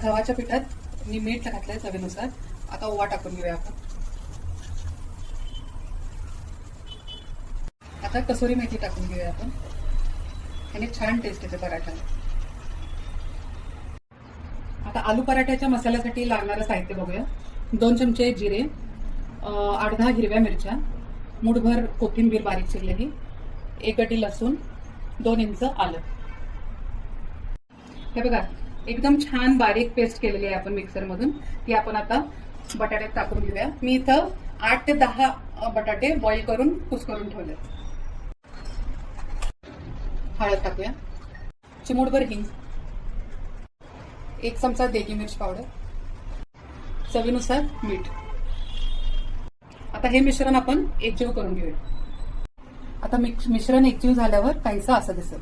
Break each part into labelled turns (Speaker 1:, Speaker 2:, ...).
Speaker 1: गव्हाच्या पिठात मी मीठ घातलंय चवीनुसार. आता ओवा टाकून घेऊया आपण. आता कसुरी मेथी टाकून घेऊया आपण. याने छान टेस्ट येते पराठ्याला. आता आलू पराठ्याच्या मसाल्यासाठी लागणारं साहित्य बघूया. 2 चमचे जिरे, 8-10 हिरव्या मिरच्या, मुठभर कोथिंबीर बारीक चिरलेली, 1 गड्डी लसूण, 2 इंच आलं. हे बघा एकदम छान बारीक पेस्ट केलेली आहे आपण मिक्सर मधून. ती आपण आता बटाट्यात टाकून घेऊया. मी इथं 8 ते 10 बटाटे बॉईल करून कुस्करून ठेवले. हळद टाकूया, चिमूटभर हिंग, 1 चमचा देगी मिर्च पावडर, चवीनुसार मीठ. आता हे मिश्रण आपण एकजीव करून घेऊया. आता मिश्रण एकजीव झाल्यावर काहीसं असं दिसेल.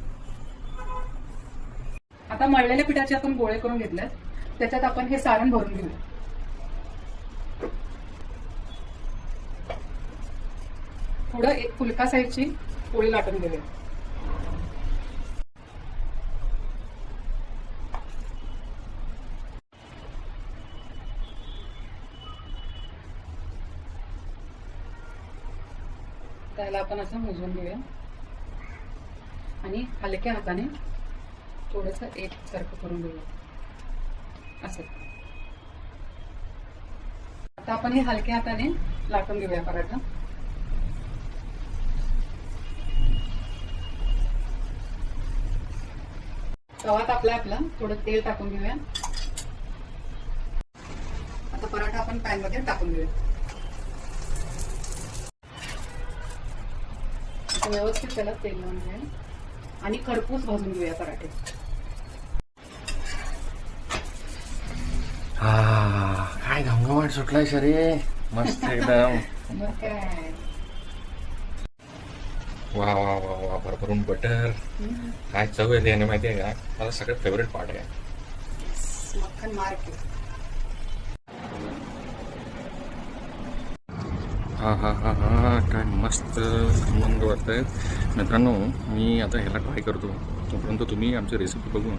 Speaker 1: आता मळलेल्या पिठाचे आपण गोळे करून घेतल्यात. त्याच्यात आपण हे सारण भरून घेऊया. थोडं एक फुलका साईजची पोळी लाटून घेऊया. त्याला आपण असं मोजून घेऊया आणि हलक्या हाताने थोडंसं एकसारखं करून घेऊया असं. आता आपण हे हलक्या हाताने लाटून घेऊया पराठा. तवा तापला आपला, थोडं तेल टाकून घेऊया. आता पराठा आपण पॅन मध्ये टाकून घेऊया. व्यवस्थित त्याला तेल लावून घेऊया आणि खरपूस भाजून घेऊया पराठे.
Speaker 2: काय घमघमाट सुटलाय शरीर, मस्त एकदम. वा वा वा वा, भरभरून बटर. काय चव येते याने माहिती आहे का? माझा सगळ्यात फेवरेट पार्ट आहे.
Speaker 1: मक्खन मार.
Speaker 2: हा हा हा हा, काय मस्त खमंग वाटतंय. मित्रांनो, मी आता ह्याला ट्राय करतो. तोपर्यंत तुम्ही आमची रेसिपी बघून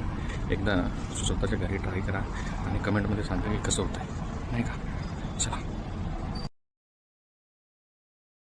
Speaker 2: एकदा स्वतःच्या घरी ट्राय करा आणि कमेंटमध्ये सांगा की कसं होतं आहे, नाही का? चला.